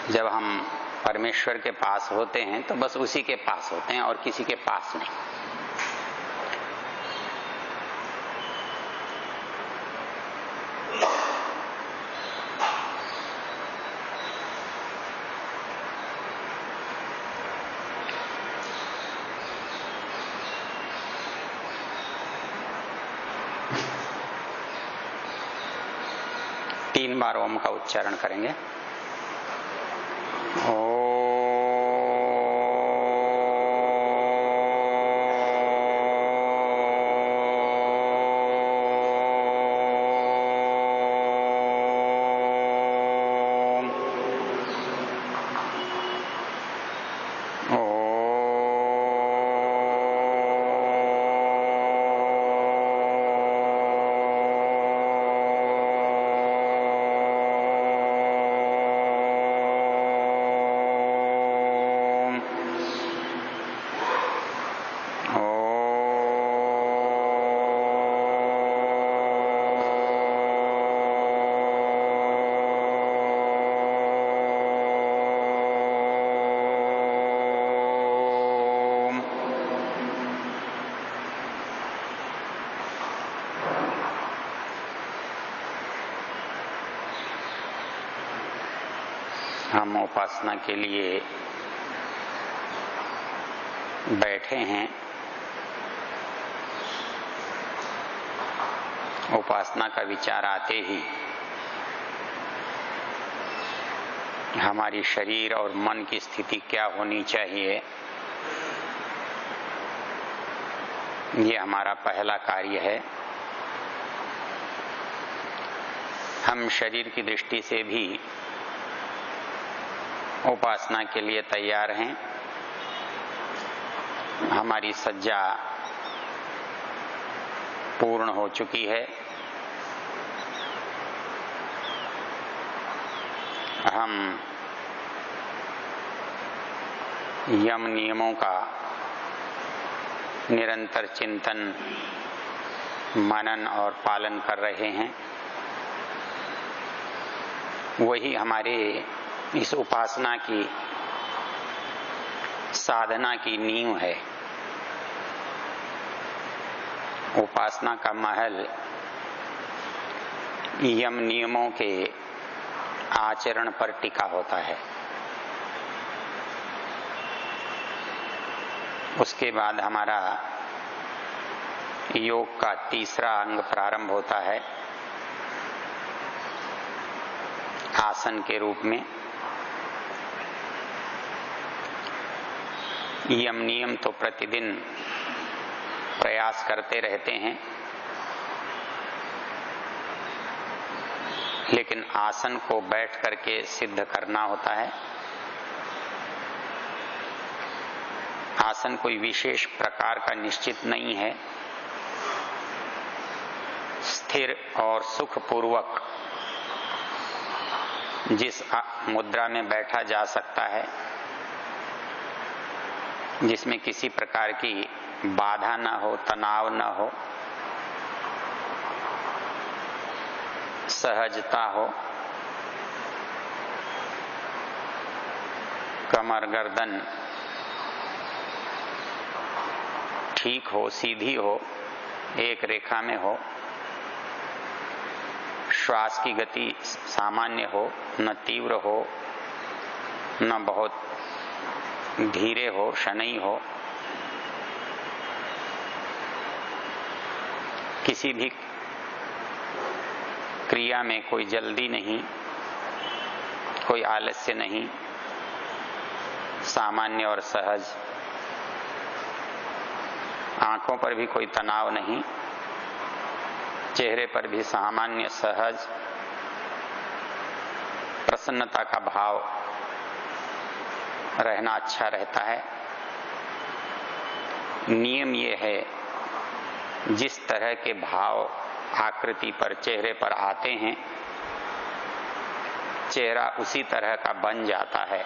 जब हम परमेश्वर के पास होते हैं तो बस उसी के पास होते हैं और किसी के पास नहीं। तीन बार ओम का उच्चारण करेंगे। हम उपासना के लिए बैठे हैं। उपासना का विचार आते ही हमारी शरीर और मन की स्थिति क्या होनी चाहिए, ये हमारा पहला कार्य है। हम शरीर की दृष्टि से भी उपासना के लिए तैयार हैं। हमारी सज्जा पूर्ण हो चुकी है। हम यम नियमों का निरंतर चिंतन, मनन और पालन कर रहे हैं। वही हमारे इस उपासना की साधना की नींव है। उपासना का महल यम नियमों के आचरण पर टिका होता है। उसके बाद हमारा योग का तीसरा अंग प्रारंभ होता है, आसन के रूप में। यम नियम तो प्रतिदिन प्रयास करते रहते हैं, लेकिन आसन को बैठ करके सिद्ध करना होता है। आसन कोई विशेष प्रकार का निश्चित नहीं है। स्थिर और सुखपूर्वक जिस मुद्रा में बैठा जा सकता है, जिसमें किसी प्रकार की बाधा न हो, तनाव न हो, सहजता हो, कमर गर्दन ठीक हो, सीधी हो, एक रेखा में हो, श्वास की गति सामान्य हो, न तीव्र हो न बहुत धीरे हो, शनई हो। किसी भी क्रिया में कोई जल्दी नहीं, कोई आलस्य नहीं, सामान्य और सहज। आंखों पर भी कोई तनाव नहीं, चेहरे पर भी सामान्य सहज प्रसन्नता का भाव रहना अच्छा रहता है। नियम ये है, जिस तरह के भाव आकृति पर, चेहरे पर आते हैं, चेहरा उसी तरह का बन जाता है।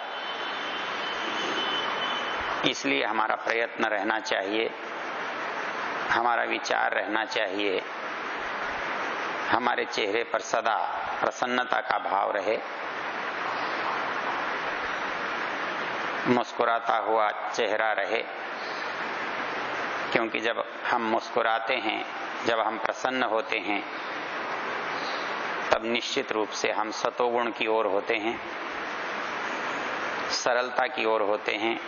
इसलिए हमारा प्रयत्न रहना चाहिए, हमारा विचार रहना चाहिए, हमारे चेहरे पर सदा प्रसन्नता का भाव रहे। मुस्कुराता हुआ चेहरा रहे, क्योंकि जब हम मुस्कुराते हैं, जब हम प्रसन्न होते हैं, तब निश्चित रूप से हम सतोगुण की ओर होते हैं, सरलता की ओर होते हैं,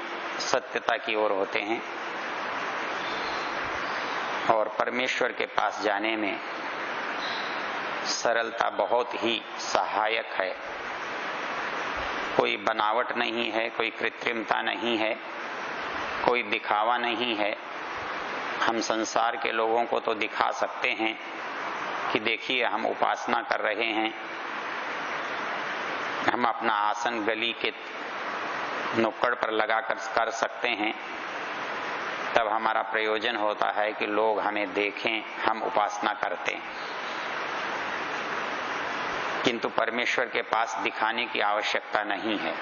सत्यता की ओर होते हैं। और परमेश्वर के पास जाने में सरलता बहुत ही सहायक है। कोई बनावट नहीं है, कोई कृत्रिमता नहीं है, कोई दिखावा नहीं है। हम संसार के लोगों को तो दिखा सकते हैं कि देखिए हम उपासना कर रहे हैं, हम अपना आसन गली के नुक्कड़ पर लगाकर कर सकते हैं, तब हमारा प्रयोजन होता है कि लोग हमें देखें, हम उपासना करते हैं। किंतु परमेश्वर के पास दिखाने की आवश्यकता नहीं है।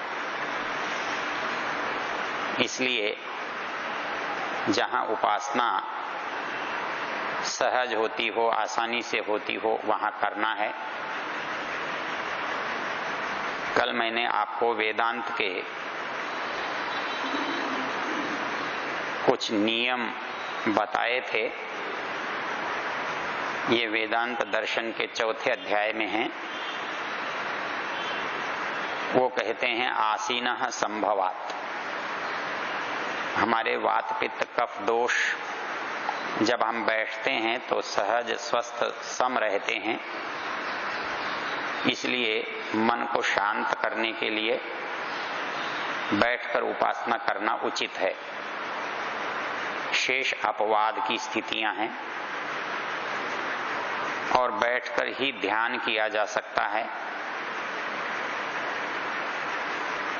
इसलिए जहां उपासना सहज होती हो, आसानी से होती हो, वहां करना है। कल मैंने आपको वेदांत के कुछ नियम बताए थे। ये वेदांत दर्शन के चौथे अध्याय में हैं। वो कहते हैं आसीनः संभवात्। हमारे वात पित्त कफ दोष जब हम बैठते हैं तो सहज स्वस्थ सम रहते हैं। इसलिए मन को शांत करने के लिए बैठकर उपासना करना उचित है। शेष अपवाद की स्थितियां हैं और बैठकर ही ध्यान किया जा सकता है।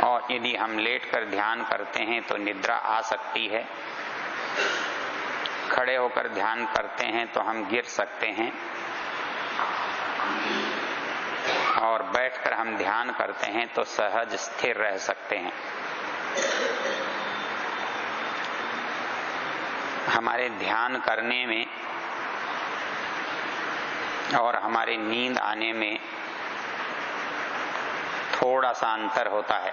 और यदि हम लेटकर ध्यान करते हैं तो निद्रा आ सकती है। खड़े होकर ध्यान करते हैं तो हम गिर सकते हैं। और बैठकर हम ध्यान करते हैं तो सहज स्थिर रह सकते हैं। हमारे ध्यान करने में और हमारे नींद आने में थोड़ा सा अंतर होता है।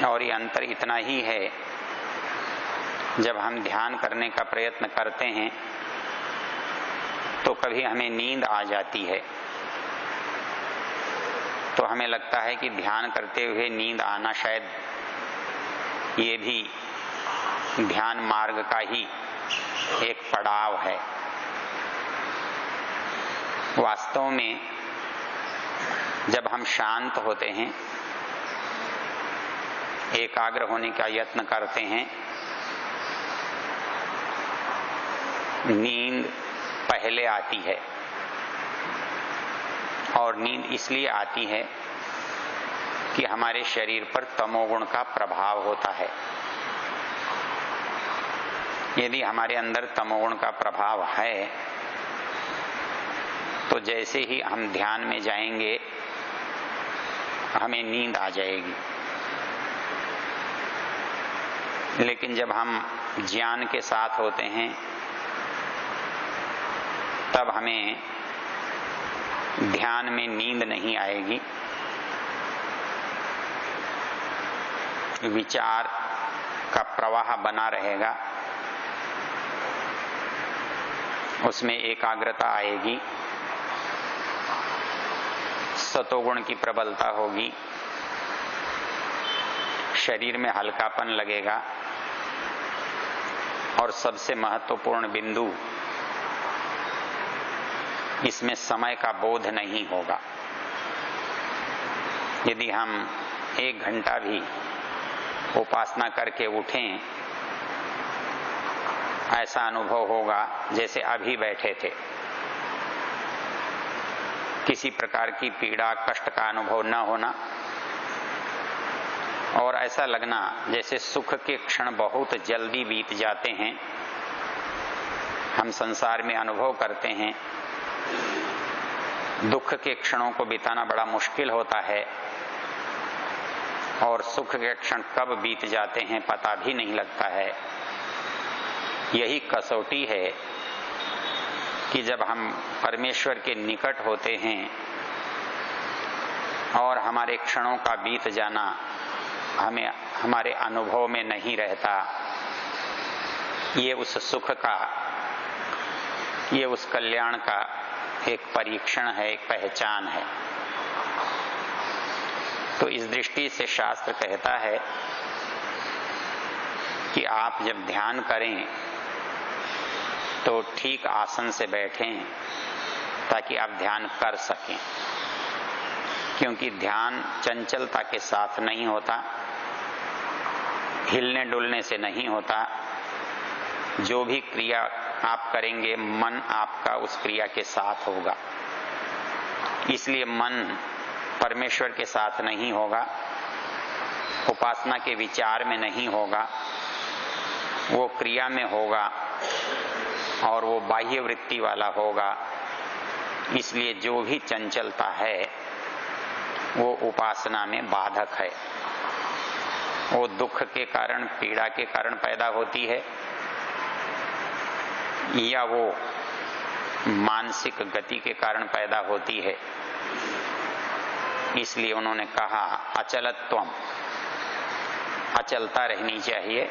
और ये अंतर इतना ही है, जब हम ध्यान करने का प्रयत्न करते हैं तो कभी हमें नींद आ जाती है, तो हमें लगता है कि ध्यान करते हुए नींद आना शायद ये भी ध्यान मार्ग का ही एक पड़ाव है। वास्तव में जब हम शांत होते हैं, एकाग्र होने का यत्न करते हैं, नींद पहले आती है। और नींद इसलिए आती है कि हमारे शरीर पर तमोगुण का प्रभाव होता है। यदि हमारे अंदर तमोगुण का प्रभाव है तो जैसे ही हम ध्यान में जाएंगे हमें नींद आ जाएगी। लेकिन जब हम ज्ञान के साथ होते हैं तब हमें ध्यान में नींद नहीं आएगी। विचार का प्रवाह बना रहेगा, उसमें एकाग्रता आएगी, सतोगुण की प्रबलता होगी, शरीर में हल्कापन लगेगा और सबसे महत्वपूर्ण बिंदु, इसमें समय का बोध नहीं होगा। यदि हम 1 घंटा भी उपासना करके उठें, ऐसा अनुभव होगा जैसे अभी बैठे थे। किसी प्रकार की पीड़ा कष्ट का अनुभव न होना और ऐसा लगना जैसे सुख के क्षण बहुत जल्दी बीत जाते हैं। हम संसार में अनुभव करते हैं दुख के क्षणों को बिताना बड़ा मुश्किल होता है और सुख के क्षण कब बीत जाते हैं पता भी नहीं लगता है। यही कसौटी है कि जब हम परमेश्वर के निकट होते हैं और हमारे क्षणों का बीत जाना हमें हमारे अनुभव में नहीं रहता, ये उस सुख का, ये उस कल्याण का एक परीक्षण है, एक पहचान है। तो इस दृष्टि से शास्त्र कहता है कि आप जब ध्यान करें तो ठीक आसन से बैठें ताकि आप ध्यान कर सकें, क्योंकि ध्यान चंचलता के साथ नहीं होता, हिलने डुलने से नहीं होता। जो भी क्रिया आप करेंगे मन आपका उस क्रिया के साथ होगा, इसलिए मन परमेश्वर के साथ नहीं होगा, उपासना के विचार में नहीं होगा, वो क्रिया में होगा और वो बाह्य वृत्ति वाला होगा। इसलिए जो भी चंचलता है वो उपासना में बाधक है। वो दुख के कारण, पीड़ा के कारण पैदा होती है, या वो मानसिक गति के कारण पैदा होती है। इसलिए उन्होंने कहा अचलत्वम, अचलता रहनी चाहिए।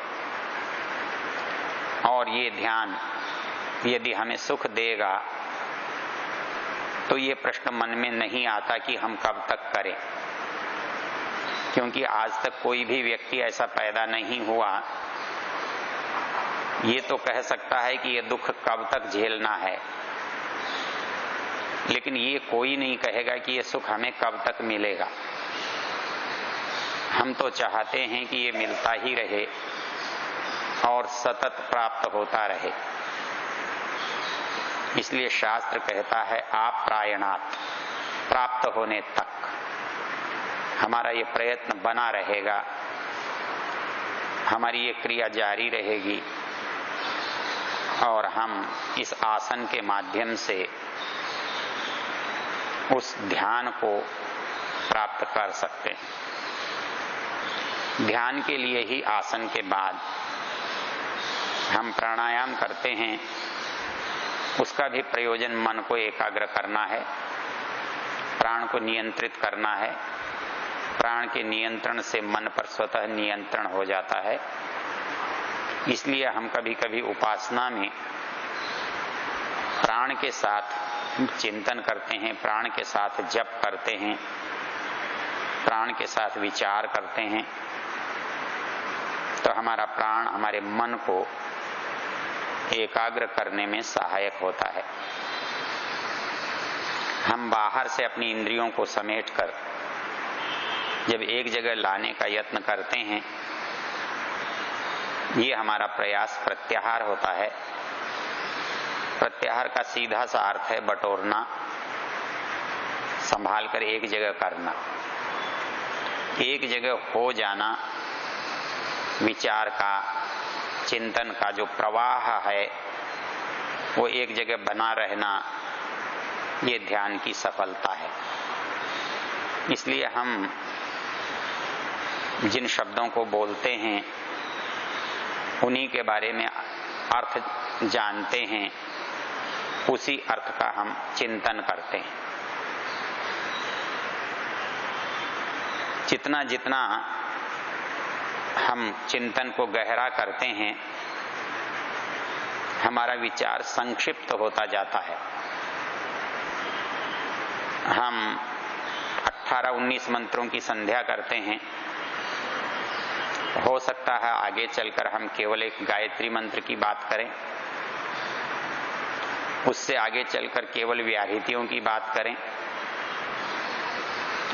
और ये ध्यान यदि हमें सुख देगा तो ये प्रश्न मन में नहीं आता कि हम कब तक करें, क्योंकि आज तक कोई भी व्यक्ति ऐसा पैदा नहीं हुआ। ये तो कह सकता है कि ये दुख कब तक झेलना है, लेकिन ये कोई नहीं कहेगा कि ये सुख हमें कब तक मिलेगा। हम तो चाहते हैं कि ये मिलता ही रहे और सतत प्राप्त होता रहे। इसलिए शास्त्र कहता है आप्रायणात्, प्राप्त होने तक हमारा ये प्रयत्न बना रहेगा, हमारी ये क्रिया जारी रहेगी और हम इस आसन के माध्यम से उस ध्यान को प्राप्त कर सकते हैं। ध्यान के लिए ही आसन के बाद हम प्राणायाम करते हैं, उसका भी प्रयोजन मन को एकाग्र करना है, प्राण को नियंत्रित करना है। प्राण के नियंत्रण से मन पर स्वतः नियंत्रण हो जाता है। इसलिए हम कभी कभी उपासना में प्राण के साथ चिंतन करते हैं, प्राण के साथ जप करते हैं, प्राण के साथ विचार करते हैं, तो हमारा प्राण हमारे मन को एकाग्र करने में सहायक होता है। हम बाहर से अपनी इंद्रियों को समेटकर जब एक जगह लाने का यत्न करते हैं, ये हमारा प्रयास प्रत्याहार होता है। प्रत्याहार का सीधा सा अर्थ है बटोरना, संभाल कर एक जगह करना। एक जगह हो जाना, विचार का, चिंतन का जो प्रवाह है वो एक जगह बना रहना, ये ध्यान की सफलता है। इसलिए हम जिन शब्दों को बोलते हैं उन्हीं के बारे में अर्थ जानते हैं, उसी अर्थ का हम चिंतन करते हैं। जितना जितना हम चिंतन को गहरा करते हैं, हमारा विचार संक्षिप्त होता जाता है। हम 18-19 मंत्रों की संध्या करते हैं, हो सकता है आगे चलकर हम केवल एक गायत्री मंत्र की बात करें, उससे आगे चलकर केवल व्याहृतियों की बात करें,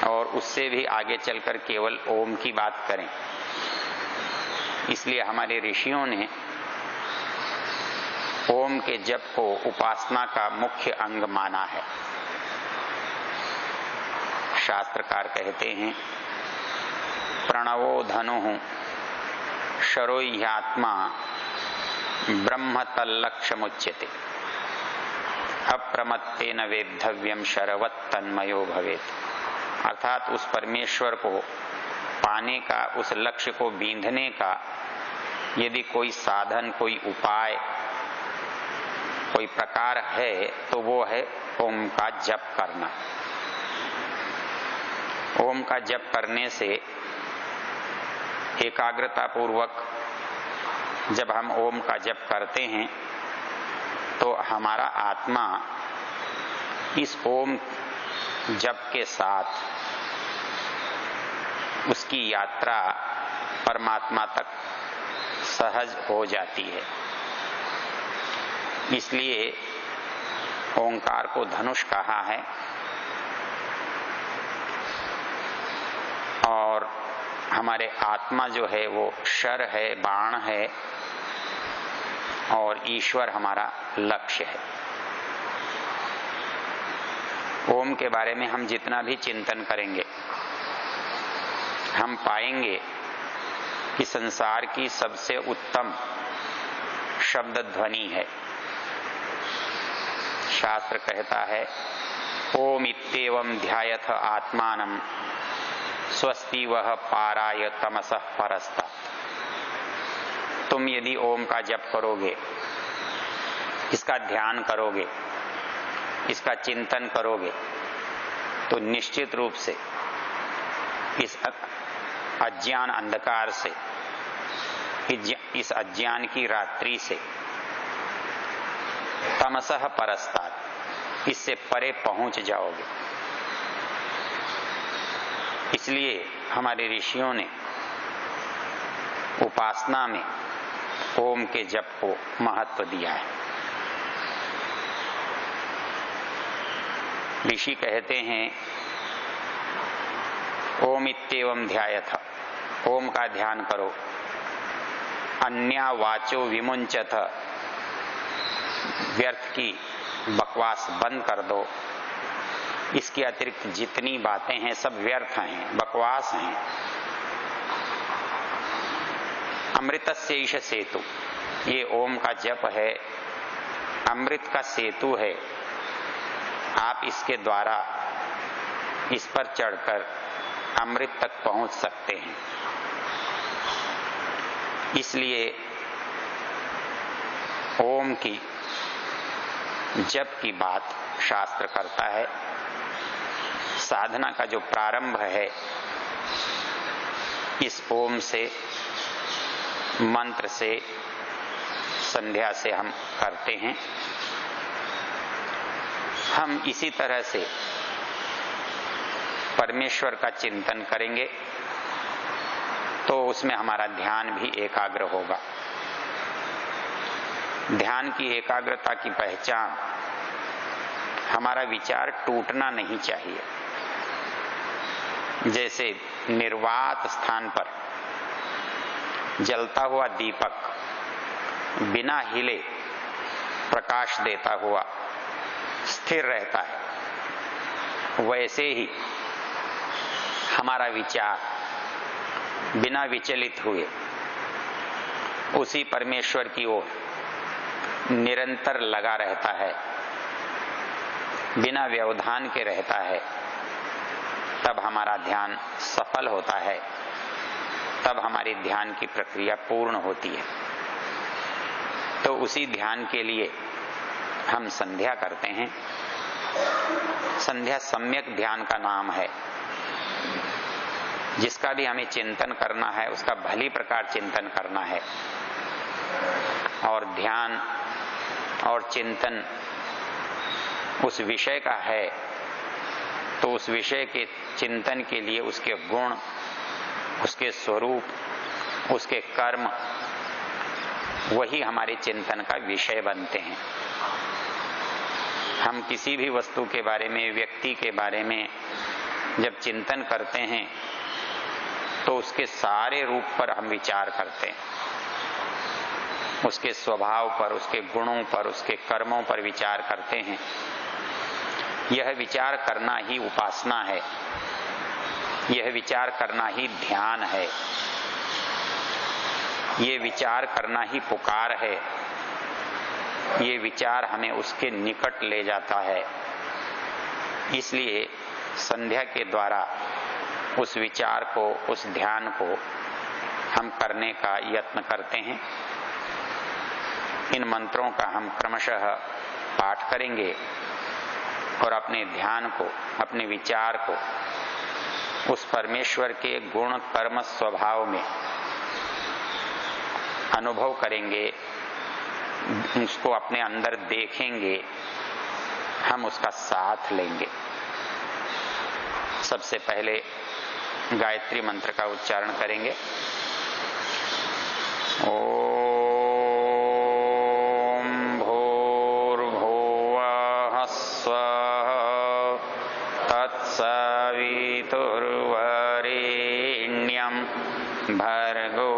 और उससे भी आगे चलकर केवल ओम की बात करें। इसलिए हमारे ऋषियों ने ओम के जप को उपासना का मुख्य अंग माना है। शास्त्रकार कहते हैं प्रणवो धनुः शरोह्यात्मा ब्रह्म तल्लक्ष्यमुच्यते अप्रमत्तेन वेद्धव्यम शरवत् तन्मयो भवेत्। अर्थात उस परमेश्वर को पाने का, उस लक्ष्य को बींधने का यदि कोई साधन, कोई उपाय, कोई प्रकार है तो वो है ओम का जप करना। ओम का जप करने से एकाग्रता पूर्वक जब हम ओम का जप करते हैं तो हमारा आत्मा इस ओम जप के साथ उसकी यात्रा परमात्मा तक सहज हो जाती है। इसलिए ओंकार को धनुष कहा है और हमारे आत्मा जो है वो शर है, बाण है और ईश्वर हमारा लक्ष्य है। ओम के बारे में हम जितना भी चिंतन करेंगे हम पाएंगे कि संसार की सबसे उत्तम शब्द ध्वनि है। शास्त्र कहता है ओम इत्येवं ध्यायथ आत्मानं स्वस्ति वह पाराय तमसः परस्तात्। तुम यदि ओम का जप करोगे, इसका ध्यान करोगे, इसका चिंतन करोगे तो निश्चित रूप से इस अज्ञान अंधकार से, इस अज्ञान की रात्रि से तमसः परस्तात्, इससे परे पहुंच जाओगे। इसलिए हमारे ऋषियों ने उपासना में ओम के जप को महत्व दिया है। ऋषि कहते हैं ओम इत्येवं ध्यायथ, ओम का ध्यान करो, अन्या वाचो विमुंचथ, व्यर्थ की बकवास बंद कर दो। इसके अतिरिक्त जितनी बातें हैं सब व्यर्थ हैं, बकवास हैं। अमृतस्यैष सेतु, ये ओम का जप है, अमृत का सेतु है। आप इसके द्वारा इस पर चढ़कर अमृत तक पहुंच सकते हैं। इसलिए ओम की जप की बात शास्त्र करता है। साधना का जो प्रारंभ है इस ओम से, मंत्र से, संध्या से हम करते हैं। हम इसी तरह से परमेश्वर का चिंतन करेंगे तो उसमें हमारा ध्यान भी एकाग्र होगा। ध्यान की एकाग्रता की पहचान, हमारा विचार टूटना नहीं चाहिए। जैसे निर्वात स्थान पर जलता हुआ दीपक बिना हिले प्रकाश देता हुआ स्थिर रहता है, वैसे ही हमारा विचार बिना विचलित हुए उसी परमेश्वर की ओर निरंतर लगा रहता है, बिना व्यवधान के रहता है। तब हमारा ध्यान सफल होता है, तब हमारी ध्यान की प्रक्रिया पूर्ण होती है। तो उसी ध्यान के लिए हम संध्या करते हैं। संध्या सम्यक ध्यान का नाम है। जिसका भी हमें चिंतन करना है उसका भली प्रकार चिंतन करना है, और ध्यान और चिंतन उस विषय का है तो उस विषय के चिंतन के लिए उसके गुण, उसके स्वरूप, उसके कर्म वही हमारे चिंतन का विषय बनते हैं। हम किसी भी वस्तु के बारे में, व्यक्ति के बारे में जब चिंतन करते हैं तो उसके सारे रूप पर हम विचार करते हैं, उसके स्वभाव पर, उसके गुणों पर, उसके कर्मों पर विचार करते हैं। यह विचार करना ही उपासना है, यह विचार करना ही ध्यान है, ये विचार करना ही पुकार है, ये विचार हमें उसके निकट ले जाता है। इसलिए संध्या के द्वारा उस विचार को, उस ध्यान को हम करने का यत्न करते हैं। इन मंत्रों का हम क्रमशः पाठ करेंगे और अपने ध्यान को, अपने विचार को उस परमेश्वर के गुण कर्म स्वभाव में अनुभव करेंगे, उसको अपने अंदर देखेंगे, हम उसका साथ लेंगे। सबसे पहले गायत्री मंत्र का उच्चारण करेंगे। ओम भूर्भुवः स्वः तत्सवितुर्वरेण्यं भर्गो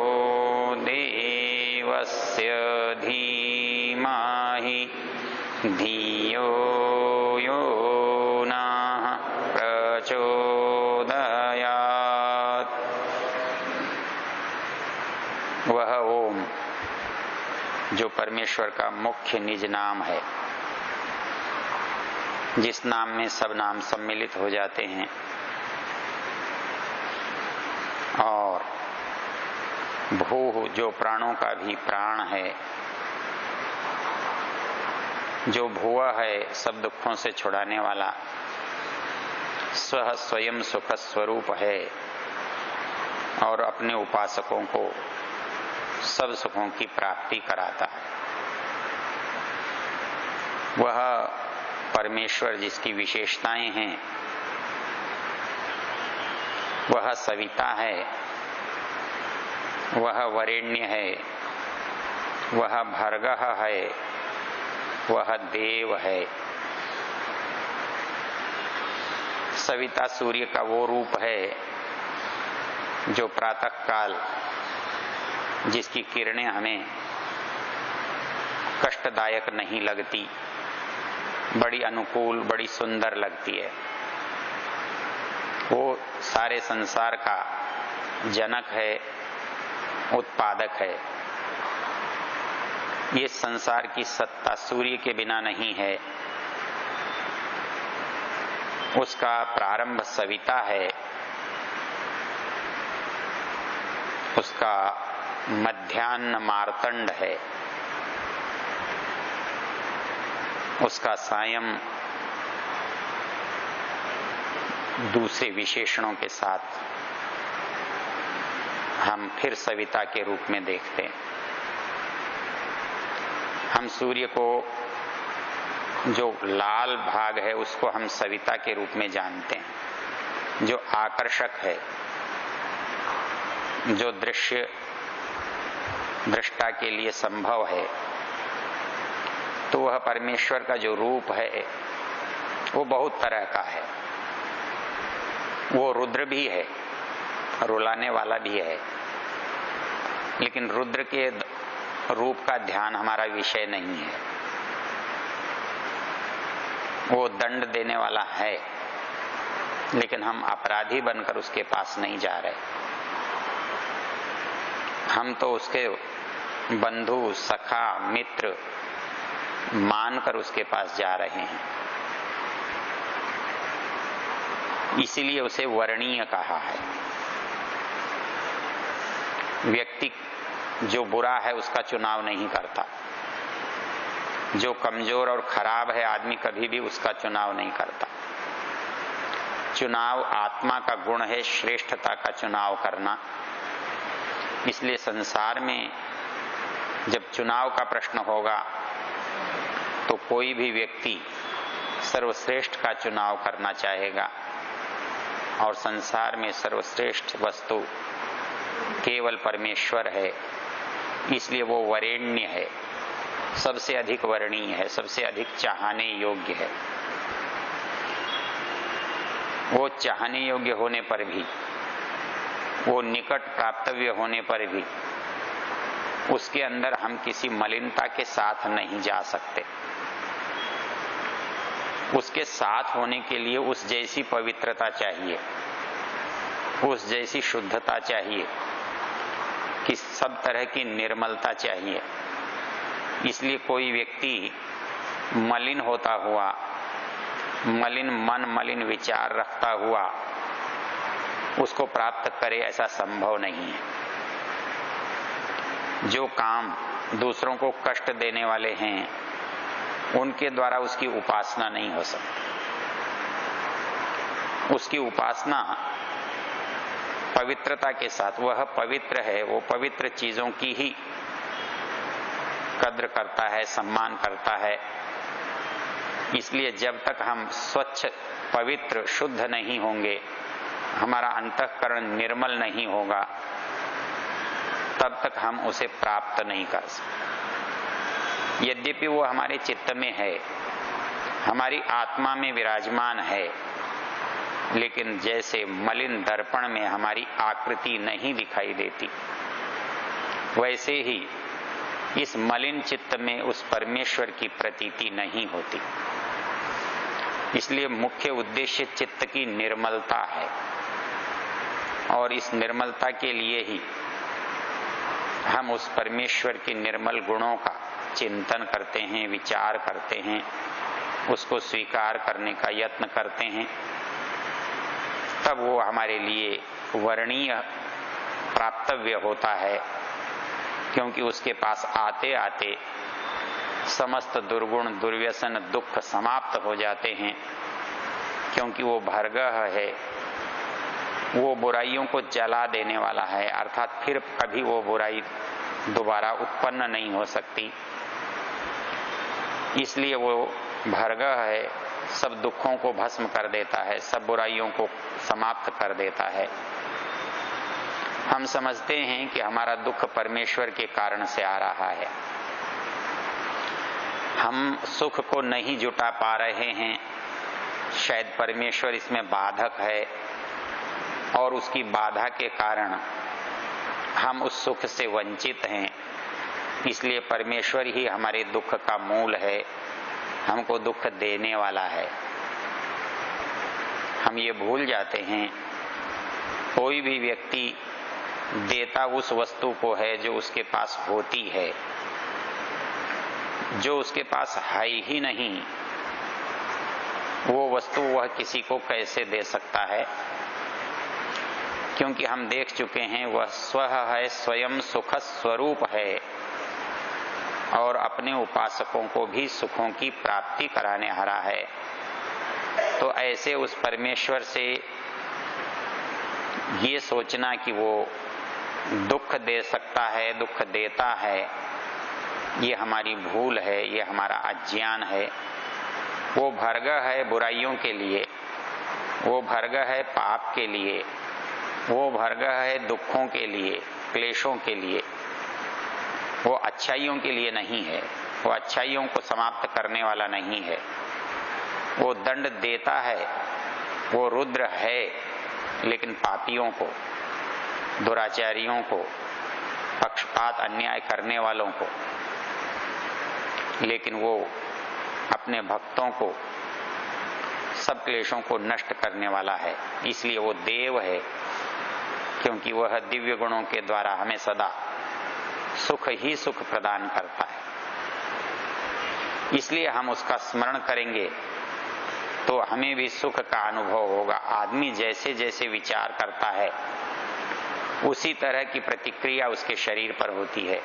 देवस्य धीमहि धियो यो नः प्रचोदयात्। वह ओम जो परमेश्वर का मुख्य निज नाम है, जिस नाम में सब नाम सम्मिलित हो जाते हैं, और भूः जो प्राणों का भी प्राण है, जो भुव है सब दुखों से छुड़ाने वाला, स्वः स्वयं सुख स्वरूप है और अपने उपासकों को सब सुखों की प्राप्ति कराता है। वह परमेश्वर जिसकी विशेषताएं हैं, वह सविता है, वह वरेण्य है, वह भर्गः है, वह देव है। सविता सूर्य का वो रूप है जो प्रातः काल जिसकी किरणें हमें कष्टदायक नहीं लगती, बड़ी अनुकूल, बड़ी सुंदर लगती है। वो सारे संसार का जनक है, उत्पादक है। ये संसार की सत्ता सूर्य के बिना नहीं है। उसका प्रारंभ सविता है, उसका मध्याह्न मार्तंड है, उसका सायं दूसरे विशेषणों के साथ हम फिर सविता के रूप में देखते हैं। हम सूर्य को जो लाल भाग है उसको हम सविता के रूप में जानते हैं, जो आकर्षक है, जो दृश्य दृष्टा के लिए संभव है। तो वह परमेश्वर का जो रूप है वो बहुत तरह का है। वो रुद्र भी है, रुलाने वाला भी है, लेकिन रुद्र के रूप का ध्यान हमारा विषय नहीं है। वो दंड देने वाला है, लेकिन हम अपराधी बनकर उसके पास नहीं जा रहे। हम तो उसके बंधु, सखा, मित्र मानकर उसके पास जा रहे हैं। इसीलिए उसे वर्णीय कहा है। व्यक्ति जो बुरा है उसका चुनाव नहीं करता, जो कमजोर और खराब है आदमी कभी भी उसका चुनाव नहीं करता। चुनाव आत्मा का गुण है, श्रेष्ठता का चुनाव करना। इसलिए संसार में जब चुनाव का प्रश्न होगा तो कोई भी व्यक्ति सर्वश्रेष्ठ का चुनाव करना चाहेगा, और संसार में सर्वश्रेष्ठ वस्तु केवल परमेश्वर है। इसलिए वो वरेण्य है, सबसे अधिक वर्णीय है, सबसे अधिक चाहने योग्य है। वो चाहने योग्य होने पर भी, वो निकट प्राप्तव्य होने पर भी उसके अंदर हम किसी मलिनता के साथ नहीं जा सकते। उसके साथ होने के लिए उस जैसी पवित्रता चाहिए, उस जैसी शुद्धता चाहिए, कि सब तरह की निर्मलता चाहिए। इसलिए कोई व्यक्ति मलिन होता हुआ, मलिन मन, मलिन विचार रखता हुआ उसको प्राप्त करे, ऐसा संभव नहीं है। जो काम दूसरों को कष्ट देने वाले हैं उनके द्वारा उसकी उपासना नहीं हो सकती। उसकी उपासना पवित्रता के साथ, वह पवित्र है, वो पवित्र चीजों की ही कद्र करता है, सम्मान करता है। इसलिए जब तक हम स्वच्छ, पवित्र, शुद्ध नहीं होंगे, हमारा अंतःकरण निर्मल नहीं होगा, तब तक हम उसे प्राप्त नहीं कर सकते। यद्यपि वो हमारे चित्त में है, हमारी आत्मा में विराजमान है, लेकिन जैसे मलिन दर्पण में हमारी आकृति नहीं दिखाई देती, वैसे ही इस मलिन चित्त में उस परमेश्वर की प्रतीति नहीं होती। इसलिए मुख्य उद्देश्य चित्त की निर्मलता है, और इस निर्मलता के लिए ही हम उस परमेश्वर के निर्मल गुणों का चिंतन करते हैं, विचार करते हैं, उसको स्वीकार करने का यत्न करते हैं। तब वो हमारे लिए वर्णीय प्राप्तव्य होता है, क्योंकि उसके पास आते आते समस्त दुर्गुण, दुर्व्यसन, दुख समाप्त हो जाते हैं, क्योंकि वो भर्गः है, वो बुराइयों को जला देने वाला है, अर्थात फिर कभी वो बुराई दोबारा उत्पन्न नहीं हो सकती। इसलिए वो भर्गः है, सब दुखों को भस्म कर देता है, सब बुराइयों को समाप्त कर देता है। हम समझते हैं कि हमारा दुख परमेश्वर के कारण से आ रहा है, हम सुख को नहीं जुटा पा रहे हैं, शायद परमेश्वर इसमें बाधक है, और उसकी बाधा के कारण हम उस सुख से वंचित हैं। इसलिए परमेश्वर ही हमारे दुख का मूल है, हमको दुख देने वाला है। हम ये भूल जाते हैं, कोई भी व्यक्ति देता उस वस्तु को है जो उसके पास होती है, जो उसके पास है ही नहीं, वो वस्तु वह किसी को कैसे दे सकता है? क्योंकि हम देख चुके हैं, वह स्वः है, स्वयं सुख स्वरूप है, और अपने उपासकों को भी सुखों की प्राप्ति कराने हारा है। तो ऐसे उस परमेश्वर से ये सोचना कि वो दुख दे सकता है, दुख देता है, ये हमारी भूल है, ये हमारा अज्ञान है। वो भर्गः है बुराइयों के लिए, वो भर्गः है पाप के लिए, वो भर्गः है दुखों के लिए, क्लेशों के लिए, वो अच्छाइयों के लिए नहीं है, वो अच्छाइयों को समाप्त करने वाला नहीं है। वो दंड देता है, वो रुद्र है, लेकिन पापियों को, दुराचारियों को, पक्षपात अन्याय करने वालों को, लेकिन वो अपने भक्तों को, सब क्लेशों को नष्ट करने वाला है। इसलिए वो देव है, क्योंकि वह दिव्य गुणों के द्वारा हमें सदा सुख ही सुख प्रदान करता है। इसलिए हम उसका स्मरण करेंगे तो हमें भी सुख का अनुभव होगा। आदमी जैसे जैसे विचार करता है, उसी तरह की प्रतिक्रिया उसके शरीर पर होती है।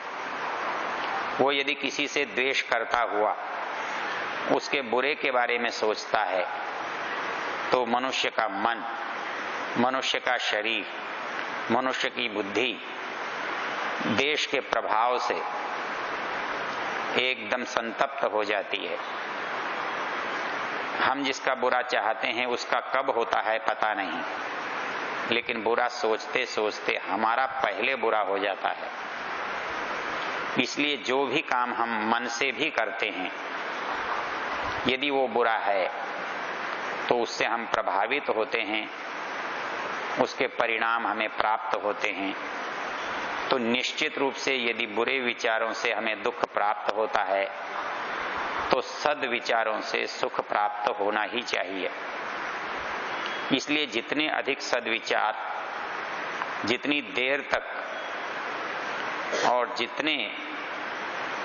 वो यदि किसी से द्वेष करता हुआ उसके बुरे के बारे में सोचता है, तो मनुष्य का मन, मनुष्य का शरीर, मनुष्य की बुद्धि देश के प्रभाव से एकदम संतप्त हो जाती है। हम जिसका बुरा चाहते हैं उसका कब होता है पता नहीं, लेकिन बुरा सोचते सोचते हमारा पहले बुरा हो जाता है। इसलिए जो भी काम हम मन से भी करते हैं, यदि वो बुरा है तो उससे हम प्रभावित होते हैं, उसके परिणाम हमें प्राप्त होते हैं। तो निश्चित रूप से यदि बुरे विचारों से हमें दुख प्राप्त होता है, तो सद विचारों से सुख प्राप्त होना ही चाहिए। इसलिए जितने अधिक सद्विचार, जितनी देर तक और जितने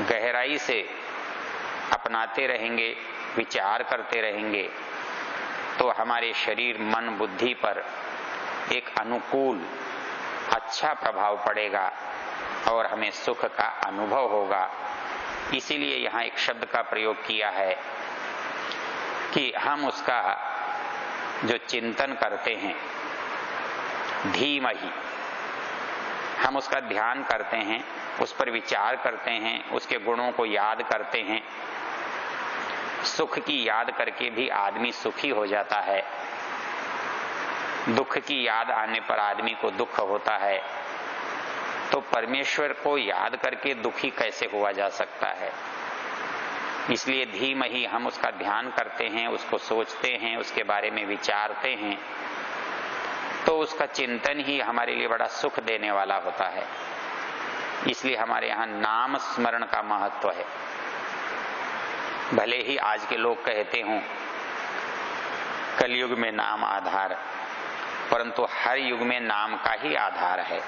गहराई से अपनाते रहेंगे, विचार करते रहेंगे, तो हमारे शरीर, मन, बुद्धि पर एक अनुकूल अच्छा प्रभाव पड़ेगा और हमें सुख का अनुभव होगा। इसीलिए यहाँ एक शब्द का प्रयोग किया है कि हम उसका जो चिंतन करते हैं, धीमहि, हम उसका ध्यान करते हैं, उस पर विचार करते हैं, उसके गुणों को याद करते हैं। सुख की याद करके भी आदमी सुखी हो जाता है, दुख की याद आने पर आदमी को दुख होता है। तो परमेश्वर को याद करके दुखी कैसे हुआ जा सकता है? इसलिए धीमहि, हम उसका ध्यान करते हैं, उसको सोचते हैं, उसके बारे में विचारते हैं, तो उसका चिंतन ही हमारे लिए बड़ा सुख देने वाला होता है। इसलिए हमारे यहाँ नाम स्मरण का महत्व है। भले ही आज के लोग कहते हों कलयुग में नाम आधार, परंतु हर युग में नाम का ही आधार है।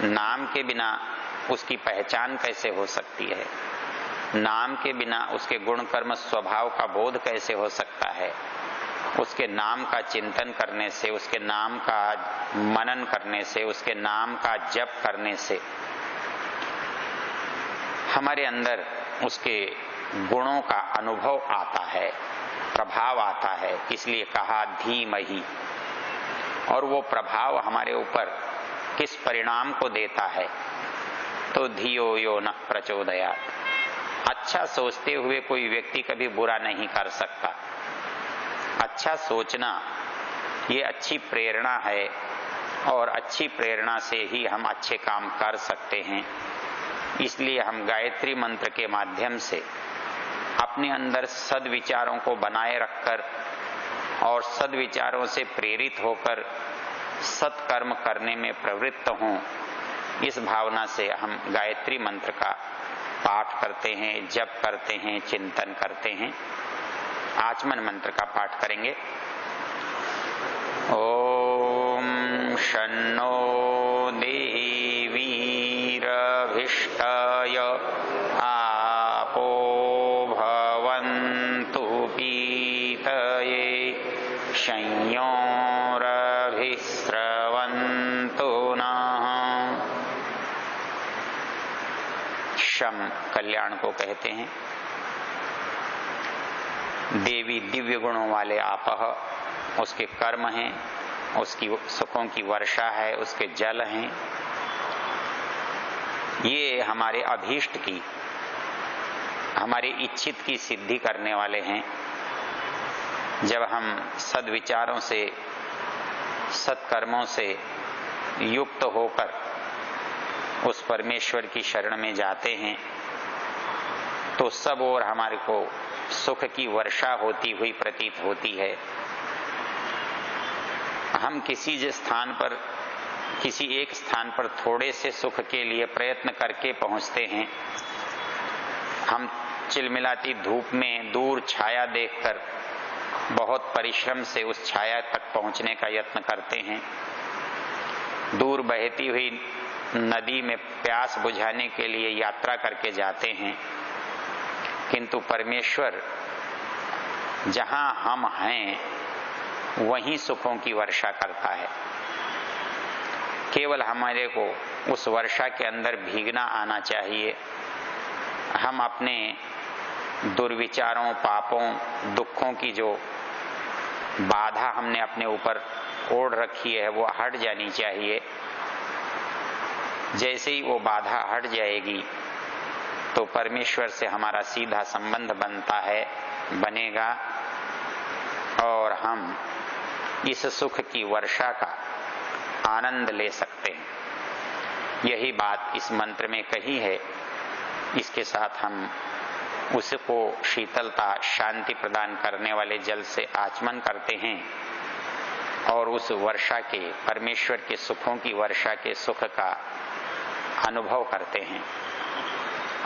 नाम के बिना उसकी पहचान कैसे हो सकती है? नाम के बिना उसके गुण कर्म स्वभाव का बोध कैसे हो सकता है? उसके नाम का चिंतन करने से, उसके नाम का मनन करने से, उसके नाम का जप करने से हमारे अंदर उसके गुणों का अनुभव आता है, प्रभाव आता है। इसलिए कहा धीमहि। और वो प्रभाव हमारे ऊपर किस परिणाम को देता है? तो धियो यो न प्रचोदयात्। अच्छा सोचते हुए कोई व्यक्ति कभी बुरा नहीं कर सकता। अच्छा सोचना ये अच्छी प्रेरणा है, और अच्छी प्रेरणा से ही हम अच्छे काम कर सकते हैं। इसलिए हम गायत्री मंत्र के माध्यम से अपने अंदर सद्विचारों को बनाए रखकर और सद्विचारों से प्रेरित होकर सत्कर्म करने में प्रवृत्त हों, इस भावना से हम गायत्री मंत्र का पाठ करते हैं, जप करते हैं, चिंतन करते हैं। आचमन मंत्र का पाठ करेंगे। ओम शन्नो देवीरभिष्टाय आपो भवन्तु पीतये संयोरभिस्रवन्तु नः। शम कल्याण को कहते हैं। देवी दिव्य गुणों वाले आपह, उसके कर्म हैं, उसकी सुखों की वर्षा है, उसके जल हैं। ये हमारे अभीष्ट की, हमारे इच्छित की सिद्धि करने वाले हैं। जब हम सद्विचारों से, सत्कर्मों से युक्त होकर उस परमेश्वर की शरण में जाते हैं, तो सब ओर हमारे को सुख की वर्षा होती हुई प्रतीत होती है। हम किसी एक स्थान पर थोड़े से सुख के लिए प्रयत्न करके पहुंचते हैं। हम चिलमिलाती धूप में दूर छाया देखकर बहुत परिश्रम से उस छाया तक पहुंचने का यत्न करते हैं। दूर बहती हुई नदी में प्यास बुझाने के लिए यात्रा करके जाते हैं, किंतु परमेश्वर जहां हम हैं वहीं सुखों की वर्षा करता है। केवल हमारे को उस वर्षा के अंदर भीगना आना चाहिए। हम अपने दुर्विचारों, पापों, दुखों की जो बाधा हमने अपने ऊपर ओढ़ रखी है वो हट जानी चाहिए। जैसे ही वो बाधा हट जाएगी तो परमेश्वर से हमारा सीधा संबंध बनेगा और हम इस सुख की वर्षा का आनंद ले सकते हैं। यही बात इस मंत्र में कही है। इसके साथ हम उसको शीतलता, शांति प्रदान करने वाले जल से आचमन करते हैं और उस वर्षा के, परमेश्वर के सुखों की वर्षा के सुख का अनुभव करते हैं।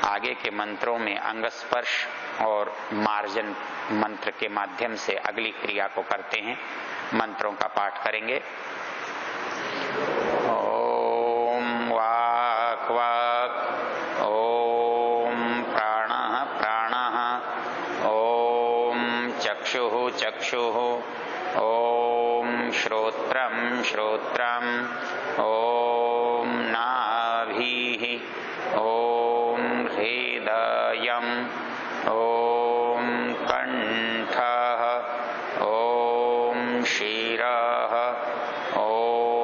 आगे के मंत्रों में अंगस्पर्श और मार्जन मंत्र के माध्यम से अगली क्रिया को करते हैं। मंत्रों का पाठ करेंगे। ओम वाक् वाक्, ओम प्राणः प्राणः, ओम चक्षुः चक्षुः, ओम श्रोत्रं श्रोत्रम्, ओम नाभिः, ओम हृदयम्, ओम कंठः, ओम शिरः, ओम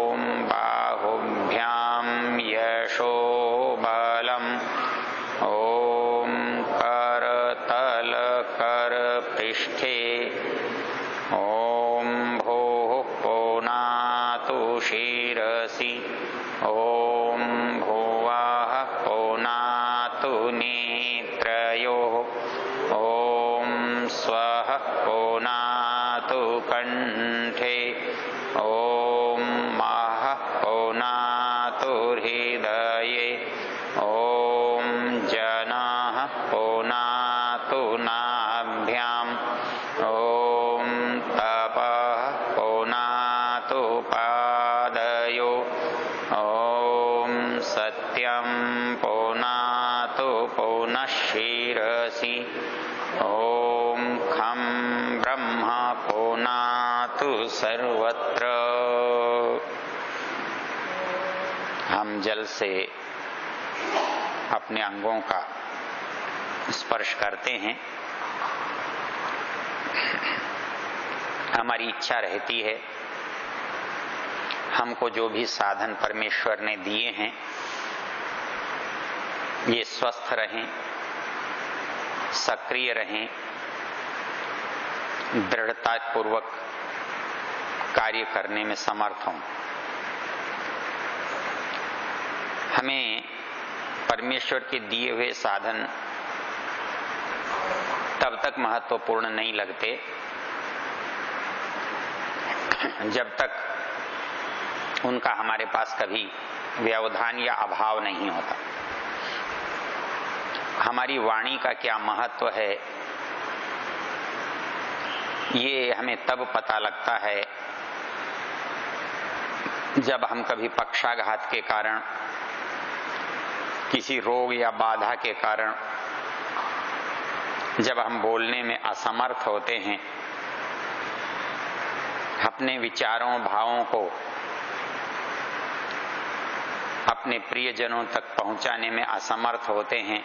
शिरसि। ओम भुवः पुनातु नेत्रयोः। ओम स्वः पुनातु कंठे। ओम महः पुनातु हृदये। ओम जनः पुनातु नाभ्याम्। ओम तपः पुनातु पादयो। ओम सत्यं पुनातु पुनः शिरसि। ओम खं ब्रह्म पुनातु सर्वत्र। हम जल से अपने अंगों का स्पर्श करते हैं। हमारी इच्छा रहती है हमको जो भी साधन परमेश्वर ने दिए हैं ये स्वस्थ रहें, सक्रिय रहें, दृढ़तापूर्वक कार्य करने में समर्थ हों। हमें परमेश्वर के दिए हुए साधन तब तक महत्वपूर्ण नहीं लगते जब तक उनका हमारे पास कभी व्यवधान या अभाव नहीं होता। हमारी वाणी का क्या महत्व है ये हमें तब पता लगता है जब हम कभी पक्षाघात के कारण, किसी रोग या बाधा के कारण जब हम बोलने में असमर्थ होते हैं, अपने विचारों भावों को अपने प्रियजनों तक पहुंचाने में असमर्थ होते हैं।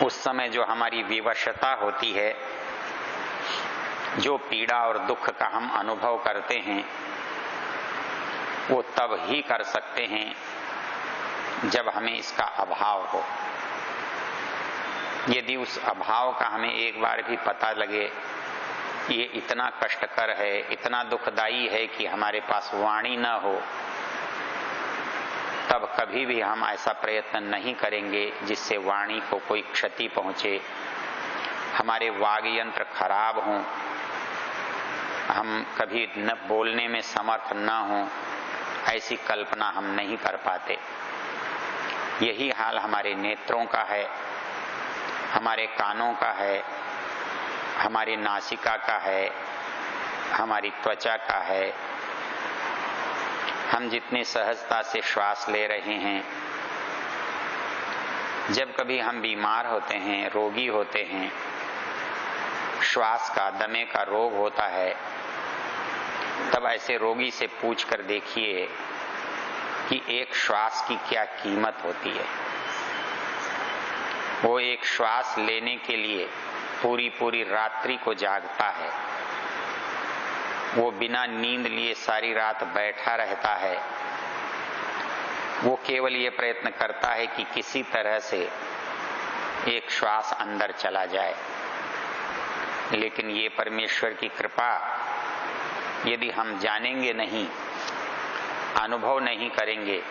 उस समय जो हमारी विवशता होती है, जो पीड़ा और दुख का हम अनुभव करते हैं, वो तब ही कर सकते हैं जब हमें इसका अभाव हो। यदि उस अभाव का हमें एक बार भी पता लगे ये इतना कष्टकर है, इतना दुखदाई है कि हमारे पास वाणी न हो, तब कभी भी हम ऐसा प्रयत्न नहीं करेंगे जिससे वाणी को कोई क्षति पहुंचे, हमारे वाग यंत्र खराब हों, हम कभी न बोलने में समर्थ न हों, ऐसी कल्पना हम नहीं कर पाते। यही हाल हमारे नेत्रों का है, हमारे कानों का है, हमारी नासिका का है, हमारी त्वचा का है। हम जितनी सहजता से श्वास ले रहे हैं, जब कभी हम बीमार होते हैं, रोगी होते हैं, श्वास का दमे का रोग होता है, तब ऐसे रोगी से पूछ कर देखिए कि एक श्वास की क्या कीमत होती है। वो एक श्वास लेने के लिए पूरी पूरी रात्रि को जागता है, वो बिना नींद लिए सारी रात बैठा रहता है। वो केवल ये प्रयत्न करता है कि किसी तरह से एक श्वास अंदर चला जाए। लेकिन ये परमेश्वर की कृपा यदि हम जानेंगे नहीं, अनुभव नहीं करेंगे,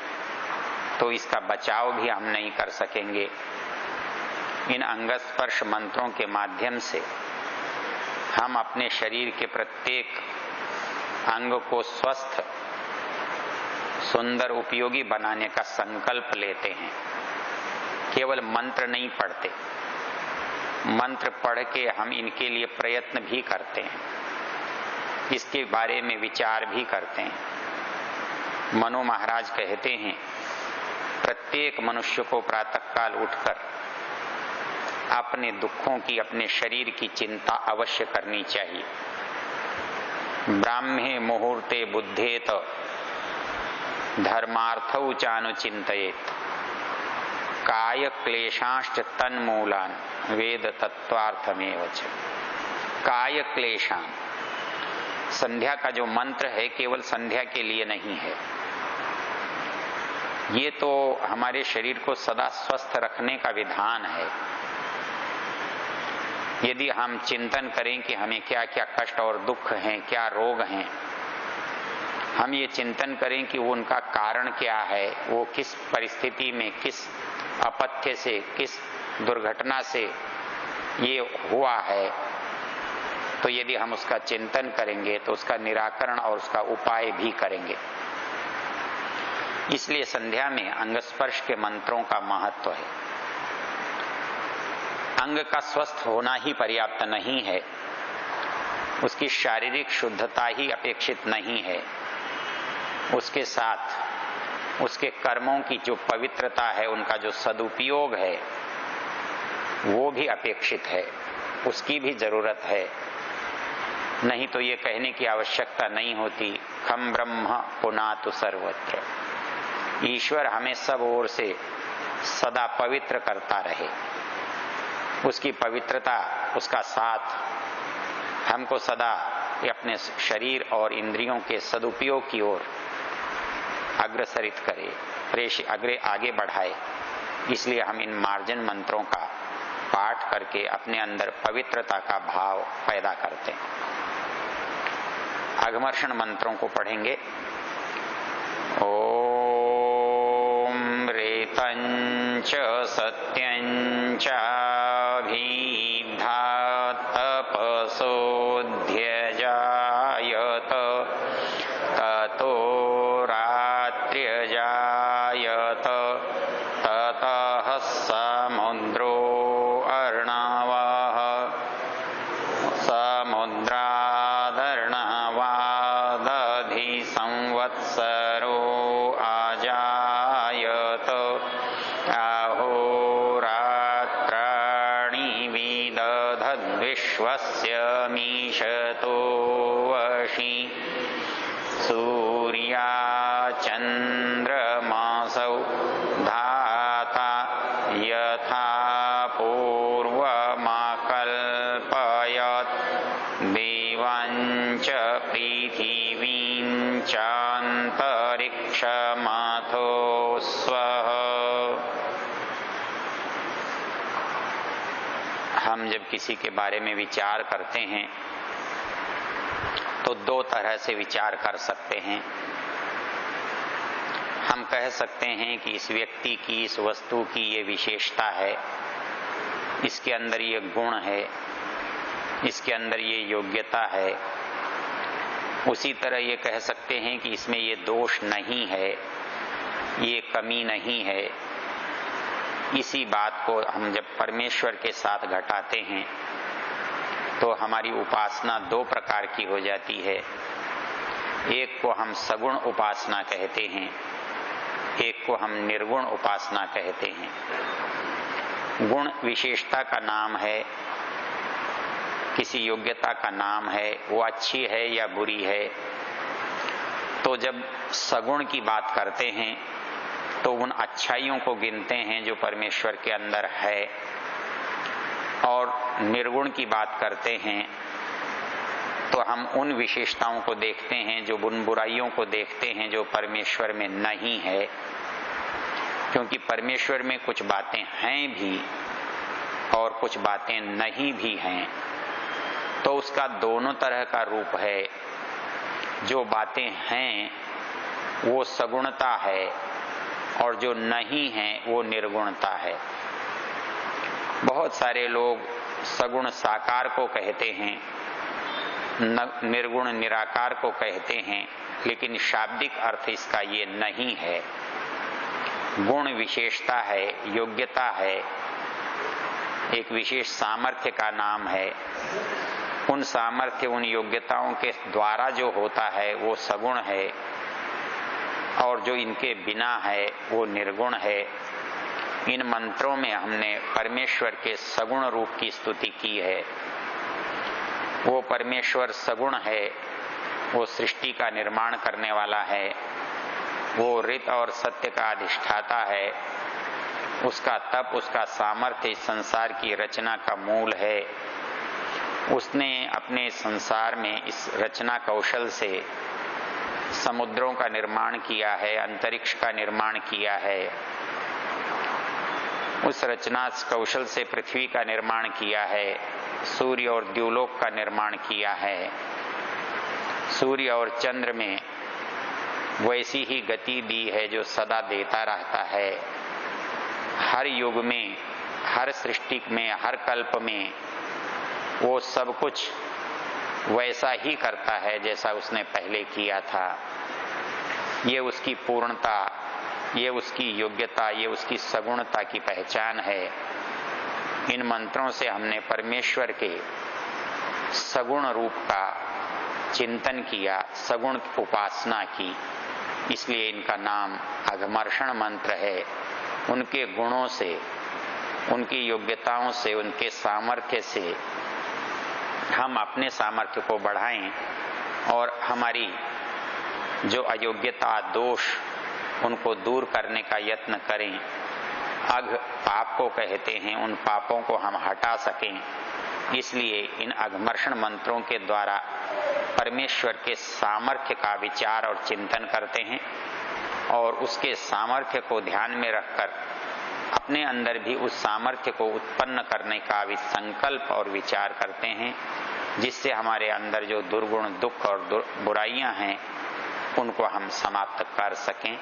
तो इसका बचाव भी हम नहीं कर सकेंगे। इन अंगस्पर्श मंत्रों के माध्यम से हम अपने शरीर के प्रत्येक अंग को स्वस्थ, सुंदर, उपयोगी बनाने का संकल्प लेते हैं। केवल मंत्र नहीं पढ़ते, मंत्र पढ़ के हम इनके लिए प्रयत्न भी करते हैं, इसके बारे में विचार भी करते हैं। मनु महाराज कहते हैं, प्रत्येक मनुष्य को प्रातःकाल उठकर अपने दुखों की, अपने शरीर की चिंता अवश्य करनी चाहिए। ब्राह्मे मुहूर्ते बुद्धेत धर्मार्थौ चानुचिंतयेत काय क्लेशांश्च तन्मूलान वेद तत्वार्थमेव च। काय क्लेशान, संध्या का जो मंत्र है केवल संध्या के लिए नहीं है, ये तो हमारे शरीर को सदा स्वस्थ रखने का विधान है। यदि हम चिंतन करें कि हमें क्या क्या कष्ट और दुख हैं, क्या रोग हैं, हम ये चिंतन करें कि वो उनका कारण क्या है, वो किस परिस्थिति में, किस अपथ्य से, किस दुर्घटना से ये हुआ है। तो यदि हम उसका चिंतन करेंगे तो उसका निराकरण और उसका उपाय भी करेंगे। इसलिए संध्या में अंग स्पर्श के मंत्रों का महत्व है। अंग का स्वस्थ होना ही पर्याप्त नहीं है, उसकी शारीरिक शुद्धता ही अपेक्षित नहीं है, उसके साथ उसके कर्मों की जो पवित्रता है, उनका जो सदुपयोग है, वो भी अपेक्षित है, उसकी भी जरूरत है। नहीं तो ये कहने की आवश्यकता नहीं होती, खम ब्रह्म पुनातु सर्वत्र, ईश्वर हमें सब ओर से सदा पवित्र करता रहे। उसकी पवित्रता, उसका साथ हमको सदा अपने शरीर और इंद्रियों के सदुपयोग की ओर अग्रसरित करे, आगे बढ़ाए। इसलिए हम इन मार्जन मंत्रों का पाठ करके अपने अंदर पवित्रता का भाव पैदा करते हैं। अघमर्षण मंत्रों को पढ़ेंगे। ओम रेतंच सत्यंच तपसोऽध्यजायत ततो रात्र्यजायत ततः समुद्रो अर्णवः समुद्रादर्णवादधि संवत्सरो आजायत अहोरात्राणि विदधद्विश्वस्य मीशतो वशि सूर्याचन्द्रमासौ धाता यथा पूर्वमाकल्पयत् देवाञ्च पृथिवीं चान्तरिक्षमथो स्वः। हम जब किसी के बारे में विचार करते हैं तो दो तरह से विचार कर सकते हैं। हम कह सकते हैं कि इस व्यक्ति की, इस वस्तु की ये विशेषता है, इसके अंदर ये गुण है, इसके अंदर ये योग्यता है। उसी तरह ये कह सकते हैं कि इसमें ये दोष नहीं है, ये कमी नहीं है। इसी बात को हम जब परमेश्वर के साथ घटाते हैं तो हमारी उपासना दो प्रकार की हो जाती है। एक को हम सगुण उपासना कहते हैं, एक को हम निर्गुण उपासना कहते हैं। गुण विशेषता का नाम है, किसी योग्यता का नाम है, वो अच्छी है या बुरी है। तो जब सगुण की बात करते हैं तो उन अच्छाइयों को गिनते हैं जो परमेश्वर के अंदर है, और निर्गुण की बात करते हैं तो हम उन विशेषताओं को देखते हैं, जो उन बुराइयों को देखते हैं जो परमेश्वर में नहीं है। क्योंकि परमेश्वर में कुछ बातें हैं भी और कुछ बातें नहीं भी हैं, तो उसका दोनों तरह का रूप है। जो बातें हैं वो सगुणता है और जो नहीं है वो निर्गुणता है। बहुत सारे लोग सगुण साकार को कहते हैं, निर्गुण निराकार को कहते हैं, लेकिन शाब्दिक अर्थ इसका ये नहीं है। गुण विशेषता है, योग्यता है, एक विशेष सामर्थ्य का नाम है। उन सामर्थ्य, उन योग्यताओं के द्वारा जो होता है वो सगुण है, और जो इनके बिना है वो निर्गुण है। इन मंत्रों में हमने परमेश्वर के सगुण रूप की स्तुति की है। वो परमेश्वर सगुण है, वो सृष्टि का निर्माण करने वाला है, वो ऋत और सत्य का अधिष्ठाता है। उसका तप, उसका सामर्थ्य इस संसार की रचना का मूल है। उसने अपने संसार में इस रचना कौशल से समुद्रों का निर्माण किया है, अंतरिक्ष का निर्माण किया है। उस रचना कौशल से पृथ्वी का निर्माण किया है, सूर्य और द्युलोक का निर्माण किया है। सूर्य और चंद्र में वैसी ही गति दी है जो सदा देता रहता है। हर युग में, हर सृष्टि में, हर कल्प में वो सब कुछ वैसा ही करता है जैसा उसने पहले किया था। ये उसकी पूर्णता, ये उसकी योग्यता, ये उसकी सगुणता की पहचान है। इन मंत्रों से हमने परमेश्वर के सगुण रूप का चिंतन किया, सगुण उपासना की, इसलिए इनका नाम अघमर्षण मंत्र है। उनके गुणों से, उनकी योग्यताओं से, उनके सामर्थ्य से हम अपने सामर्थ्य को बढ़ाएं और हमारी जो अयोग्यता, दोष, उनको दूर करने का यत्न करें। अघ पाप को कहते हैं, उन पापों को हम हटा सकें। इसलिए इन अघमर्षण मंत्रों के द्वारा परमेश्वर के सामर्थ्य का विचार और चिंतन करते हैं और उसके सामर्थ्य को ध्यान में रखकर अपने अंदर भी उस सामर्थ्य को उत्पन्न करने का भी संकल्प और विचार करते हैं, जिससे हमारे अंदर जो दुर्गुण, दुख और बुराइयां हैं उनको हम समाप्त कर सकें।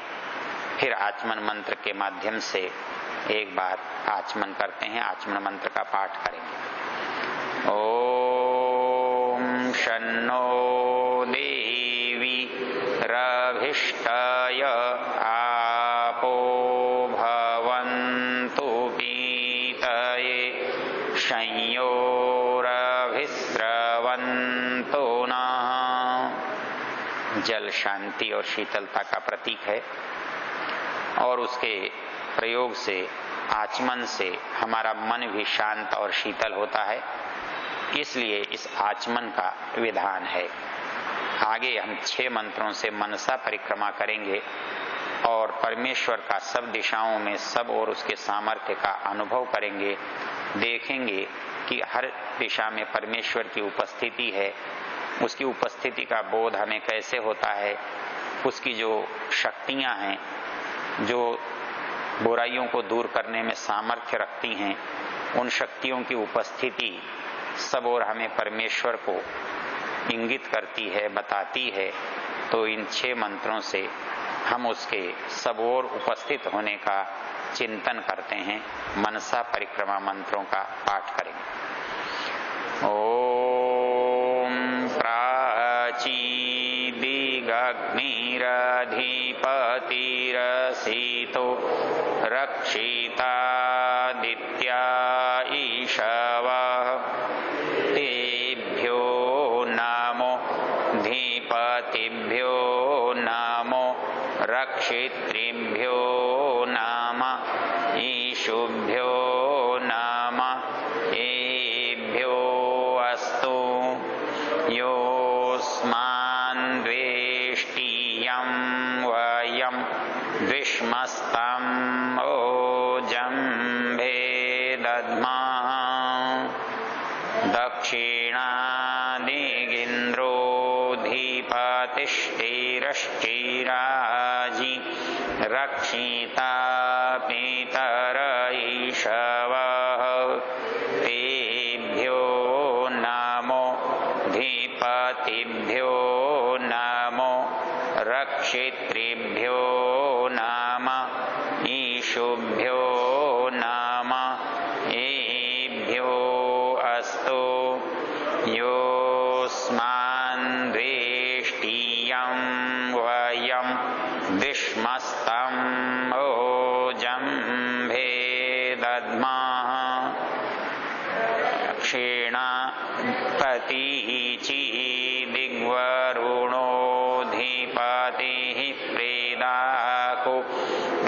फिर आचमन मंत्र के माध्यम से एक बार आचमन करते हैं, आचमन मंत्र का पाठ करेंगे। ओम शन्नो देवी रभिष्टय आपो भवन्तु पीतये संयोरभिस्रवन्तु नः। जल शांति और शीतलता का प्रतीक है और उसके प्रयोग से, आचमन से हमारा मन भी शांत और शीतल होता है। इसलिए इस आचमन का विधान है। आगे हम 6 मंत्रों से मनसा परिक्रमा करेंगे और परमेश्वर का सब दिशाओं में, सब और उसके सामर्थ्य का अनुभव करेंगे। देखेंगे कि हर दिशा में परमेश्वर की उपस्थिति है। उसकी उपस्थिति का बोध हमें कैसे होता है, उसकी जो शक्तियां हैं, जो बुराइयों को दूर करने में सामर्थ्य रखती हैं, उन शक्तियों की उपस्थिति सब और हमें परमेश्वर को इंगित करती है, बताती है। तो इन 6 मंत्रों से हम उसके सब और उपस्थित होने का चिंतन करते हैं। मनसा परिक्रमा मंत्रों का पाठ करेंगे। ओम प्राची दिगग्निरधिपतिरसितो रक्षितादित्या ईशवः तेभ्यो नमो धीपतिभ्यो नमो रक्षितृभ्यो नमः ईशुभ्यो नमः एभ्यो अस्तु योऽस्मान् द्वेष्टियं वयं द्विष्मस्तम् ओजं भेदध्मः दक्षिणादिगिन्द्रोऽधिपतिश्चिरश्चिराजि रक्षिता पितर ईशवः तेभ्यो नमो धीपतिभ्यो नमो रक्षितृभ्यो नमः ईशुभ्यो नमः एभ्यो अस्तु योऽस्मान् द्वेष्टियं वयं द्विष्मस्तम् ओजं भेदध्मः दक्षिणापतिचि दिग्वरुणोऽधिपतिः प्रेदाको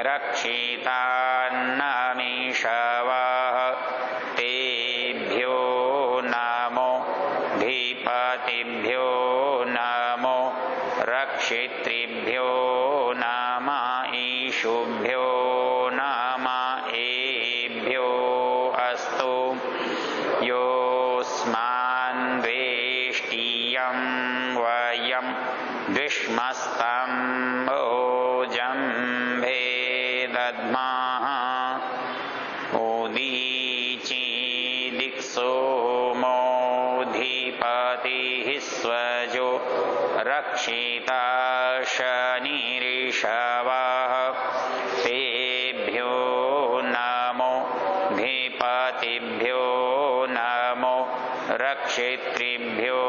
रक्षितान्नमीशवः तेभ्यो नमो धीपतिभ्यो नमो रक्षितृभ्यो नमः ईशुभ्यो नमः एभ्यो अस्तु योऽस्मान् द्वेष्टियं वयं द्विष्मस्तम् ओजं भेदध्मः उदीची दिक्सोमोऽधिपतिः स्वजो रक्षितान्नमीशवः रक्षिता शनिरिषवः तेभ्यो नमो धीपतिभ्यो नमो रक्षितृभ्यो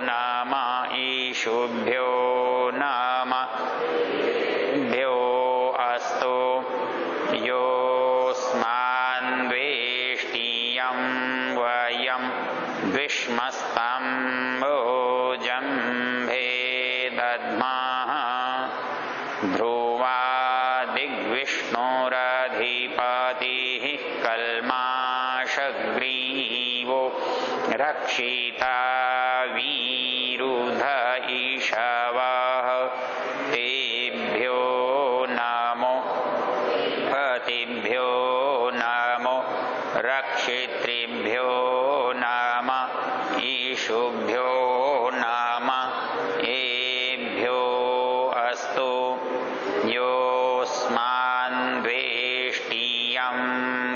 नमः ईशुभ्यो नमः भ्यो अस्तु योऽस्मान्वेष्टियं वयं द्विष्मस्तं भोजं भेदध्मः ध्रुवादिग्विष्णुरधिपतिः कल्माषग्रीवो रक्षिता वीरुध ईशवः तेभ्यो नमो पतिभ्यो नमो रक्षितृभ्यो नमः ईशुभ्यो नमः एभ्यो अस्तु योऽस्मान्वेष्टियं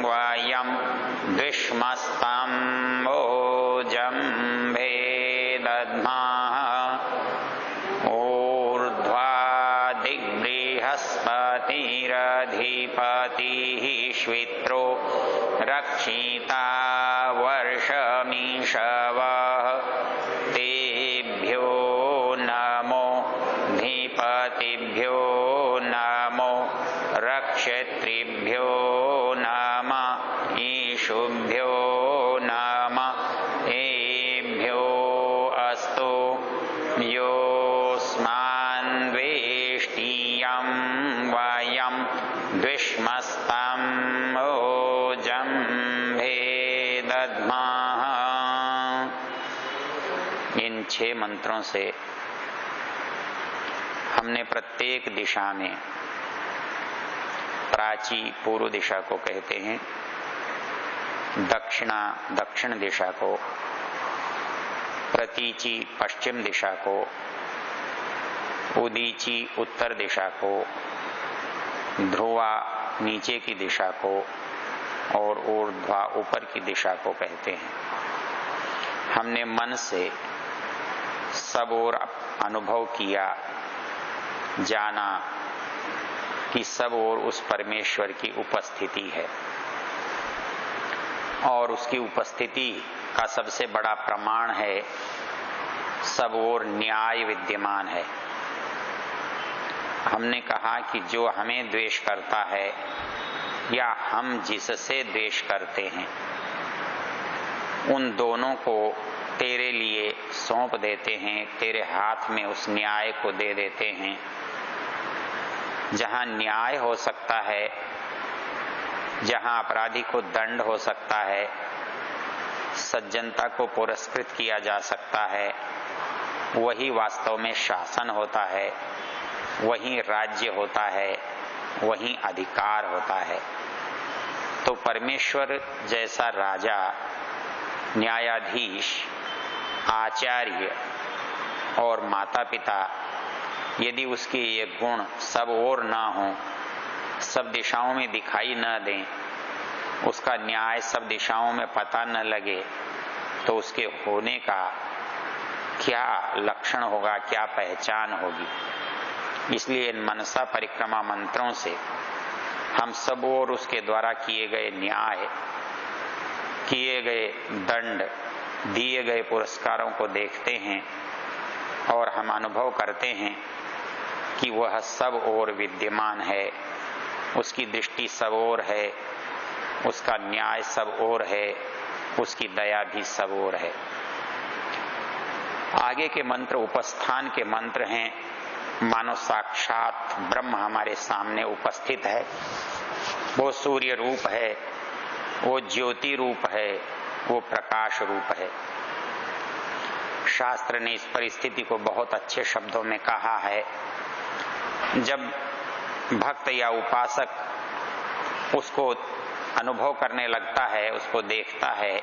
वयं द्विष्मस्तं भोजं भेदध्मः ऊर्ध्वादिग्बृहस्पतिरधिपतिः श्वित्रो रक्षिता वर्षमीषवः तेभ्यो नमो धीपतिभ्यो नमो रक्षितृभ्यो नमः ईशुभ्यो नमः एभ्यो अस्तु योऽस्मान्वेष्टियं वयं द्विष्मस्तं भोजं भेदध्मः। इन 6 मंत्रों से हमने प्रत्येक दिशा में, प्राची पूर्व दिशा को कहते हैं, दक्षिणा दक्षिण दिशा को, प्रतीची पश्चिम दिशा को, उदीची उत्तर दिशा को, ध्रुवा नीचे की दिशा को और ऊर्ध्वा ऊपर की दिशा को कहते हैं। हमने मन से सब ओर अनुभव किया, जाना कि सब ओर उस परमेश्वर की उपस्थिति है और उसकी उपस्थिति का सबसे बड़ा प्रमाण है सब ओर न्याय विद्यमान है। हमने कहा कि जो हमें द्वेष करता है या हम जिससे द्वेष करते हैं, उन दोनों को तेरे लिए सौंप देते हैं, तेरे हाथ में उस न्याय को दे देते हैं। जहां न्याय हो सकता है, जहां अपराधी को दंड हो सकता है, सज्जनता को पुरस्कृत किया जा सकता है, वही वास्तव में शासन होता है, वही राज्य होता है, वही अधिकार होता है। तो परमेश्वर जैसा राजा, न्यायाधीश, आचार्य और माता पिता, यदि उसके ये गुण सब ओर ना हो, सब दिशाओं में दिखाई न दें, उसका न्याय सब दिशाओं में पता न लगे, तो उसके होने का क्या लक्षण होगा, क्या पहचान होगी। इसलिए इन मनसा परिक्रमा मंत्रों से हम सब और उसके द्वारा किए गए न्याय, किए गए दंड, दिए गए पुरस्कारों को देखते हैं और हम अनुभव करते हैं कि वह सब ओर विद्यमान है, उसकी दृष्टि सब ओर है, उसका न्याय सब ओर है, उसकी दया भी सब ओर है। आगे के मंत्र उपस्थान के मंत्र हैं, मानो साक्षात ब्रह्म हमारे सामने उपस्थित है। वो सूर्य रूप है, वो ज्योति रूप है, वो प्रकाश रूप है। शास्त्र ने इस परिस्थिति को बहुत अच्छे शब्दों में कहा है। जब भक्त या उपासक उसको अनुभव करने लगता है, उसको देखता है,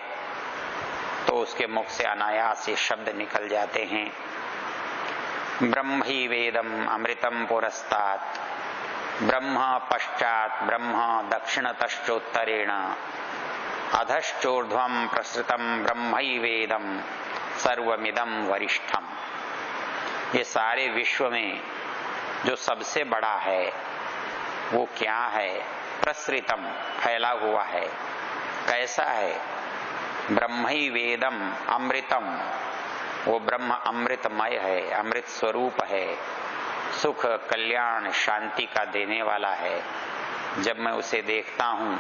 तो उसके मुख से अनायास ये शब्द निकल जाते हैं, ब्रह्म ही वेदम अमृतम पुरस्तात्, ब्रह्म पश्चात ब्रह्म दक्षिणतश्चोत्तरेण, अधश्चोर्ध्वं प्रसृतम ब्रह्म ही वेदम सर्वमिदं वरिष्ठम। ये सारे विश्व में जो सबसे बड़ा है वो क्या है? प्रसृतम, फैला हुआ है। कैसा है? ब्रह्मई वेदम अमृतम, वो ब्रह्म अमृतमय है, अमृत स्वरूप है, सुख कल्याण शांति का देने वाला है। जब मैं उसे देखता हूँ,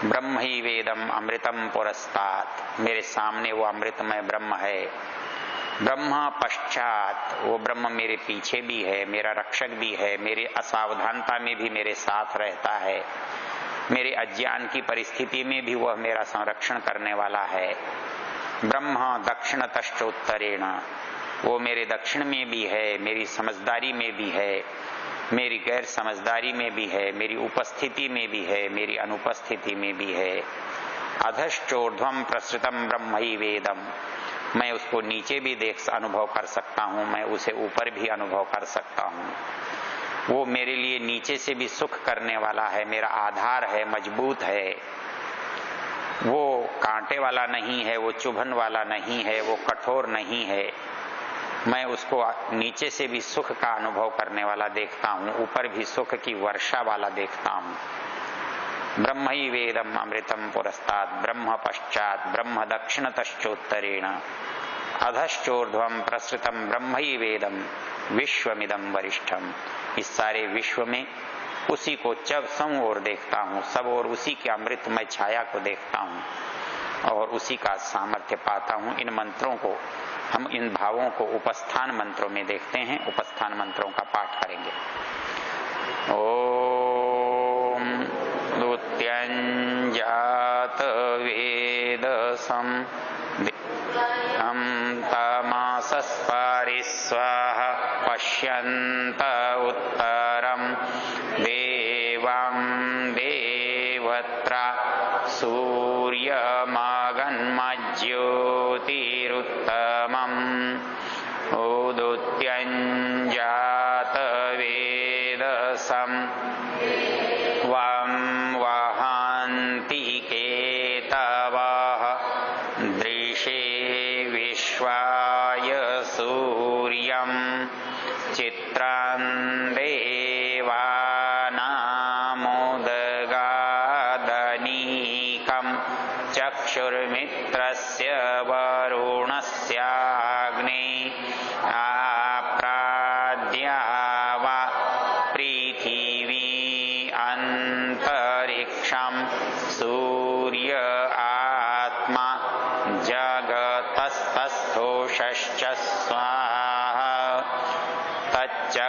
ब्रह्म ही वेदम अमृतम पुरस्तात्, मेरे सामने वो अमृतमय ब्रह्म है। ब्रह्म पश्चात, वो ब्रह्म मेरे पीछे भी है, मेरा रक्षक भी है, मेरे असावधानता में भी मेरे साथ रहता है, मेरे अज्ञान की परिस्थिति में भी वह मेरा संरक्षण करने वाला है। ब्रह्म दक्षिणतश्च उत्तरेण, वो मेरे दक्षिण में भी है, मेरी समझदारी में भी है, मेरी गैर समझदारी में भी है, मेरी उपस्थिति में भी है, मेरी अनुपस्थिति में भी है। अधश्चोर्ध्वम प्रसृतम ब्रह्म ही वेदम, मैं उसको नीचे भी देख अनुभव कर सकता हूँ, मैं उसे ऊपर भी अनुभव कर सकता हूँ। वो मेरे लिए नीचे से भी सुख करने वाला है, मेरा आधार है, मजबूत है। वो कांटे वाला नहीं है, वो चुभन वाला नहीं है, वो कठोर नहीं है। मैं उसको नीचे से भी सुख का अनुभव करने वाला देखता हूँ, ऊपर भी सुख की वर्षा वाला देखता हूँ। ब्रह्म ही वेदम अमृतम पुरस्तात्, ब्रह्म पश्चात, ब्रह्म दक्षिणतश्चोत्तरेण, अधश्चोर्ध्वम प्रसृतम ब्रह्म ही वेदम विश्वमिदम वरिष्ठम। इस सारे विश्व में उसी को जब सब ओर देखता हूँ, सब ओर उसी के अमृतमय छाया को देखता हूँ और उसी का सामर्थ्य पाता हूँ। इन मंत्रों को हम, इन भावों को उपस्थान मंत्रों में देखते हैं। उपस्थान मंत्रों का पाठ करेंगे। ओम द्युत्यंजात वेदसं हम तमसस्परि स्वाहा पश्यन्त उत्तरम देवं देवत्रा सूर्यमगन्मज्योतिरुत्तमम् उदुत्यञ्जात वेदसं वं वहन्ति केतवः दृशे विश्वाय सूर्यं चित्रं देवानामुदगादनीकं चक्षुर्मित्रस्य वरुणस्याग्ने आप्राद्यावा पृथिवी अन्तरिक्षं सूर्य आत्मा जगतस्तस्थोषश्च स्वाहा तच्चक्षुर्देवहितं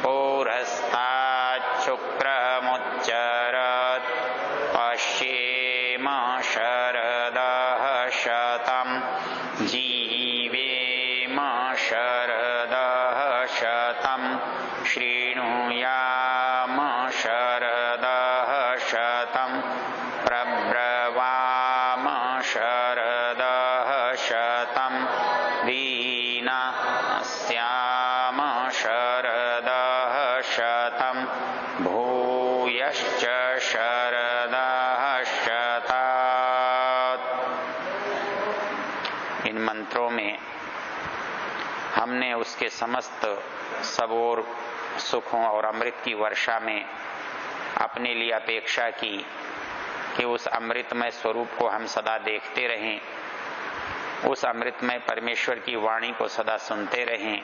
पुरस्ताच्छुक्रमुच्चरत् पश्येम शरदः शतं जीवेम शरदः शतं शृणुयाम शरदः शतं प्रब्रवाम शरदः शतं दीनास्याम शरदः शतं भूयश्च शरदः शतात्। इन मंत्रों में हमने उसके समस्त सब ओर सुखों और अमृत की वर्षा में अपने लिए अपेक्षा की कि उस अमृतमय स्वरूप को हम सदा देखते रहें, उस अमृतमय परमेश्वर की वाणी को सदा सुनते रहें,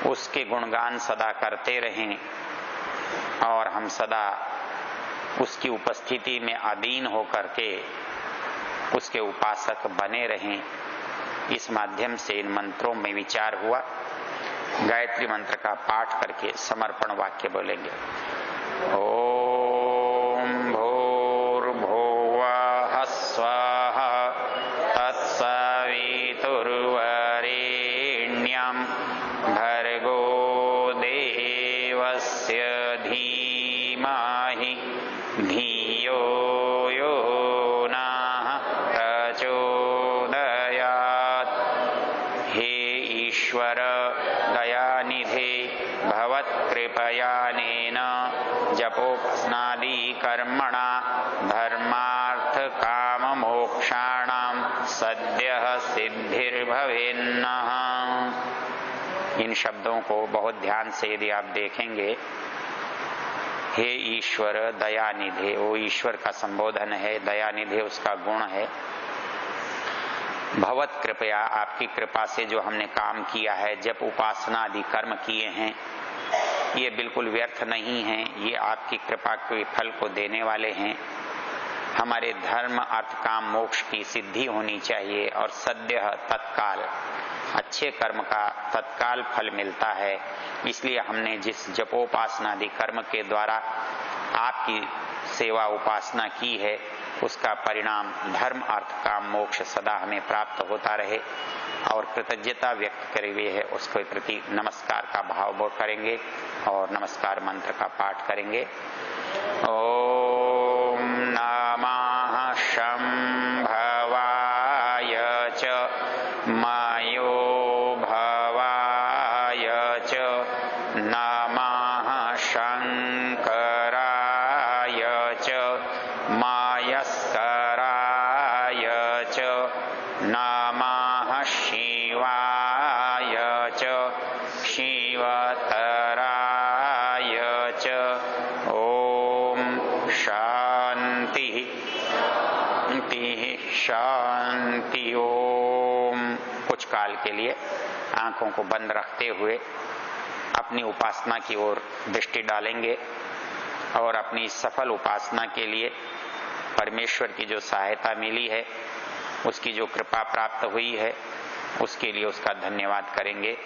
उसके गुणगान सदा करते रहें और हम सदा उसकी उपस्थिति में अधीन होकर के उसके उपासक बने रहें। इस माध्यम से इन मंत्रों में विचार हुआ। गायत्री मंत्र का पाठ करके समर्पण वाक्य बोलेंगे। ओम भूर्भुवः स्वः तत्सवितुर्वरेण्यं भर्गो देवस्य धीमहि धियो यो नः प्रचोदयात्। हे ईश्वर दयानिधे भवत्कृपयानेन जपोस्नादि कर्मणा धर्मार्थ काम मोक्षाणां सद्यः सिद्धिर्भवेत्। नमः। इन शब्दों को बहुत ध्यान से यदि आप देखेंगे, हे ईश्वर दयानिधे, वो ईश्वर का संबोधन है, दयानिधे उसका गुण है। भवत कृपया, आपकी कृपा से जो हमने काम किया है, जब उपासना आदि कर्म किए हैं, ये बिल्कुल व्यर्थ नहीं है, ये आपकी कृपा के फल को देने वाले हैं। हमारे धर्म अर्थ काम मोक्ष की सिद्धि होनी चाहिए और सद्य तत्काल अच्छे कर्म का तत्काल फल मिलता है। इसलिए हमने जिस जपोपासना आदि कर्म के द्वारा आपकी सेवा उपासना की है, उसका परिणाम धर्म अर्थ काम मोक्ष सदा हमें प्राप्त होता रहे और कृतज्ञता व्यक्त करे हुए है उसके प्रति नमस्कार का भाव करेंगे और नमस्कार मंत्र का पाठ करेंगे। ओम नमः शंभवाय च मायो भवाय च नमः शंकराय च मायस्कराय च नमः शिवाय च शिवतराय च। ओम शांति शांति। ओम। कुछ काल के लिए आंखों को बंद रखते हुए अपनी उपासना की ओर दृष्टि डालेंगे और अपनी सफल उपासना के लिए परमेश्वर की जो सहायता मिली है, उसकी जो कृपा प्राप्त हुई है, उसके लिए उसका धन्यवाद करेंगे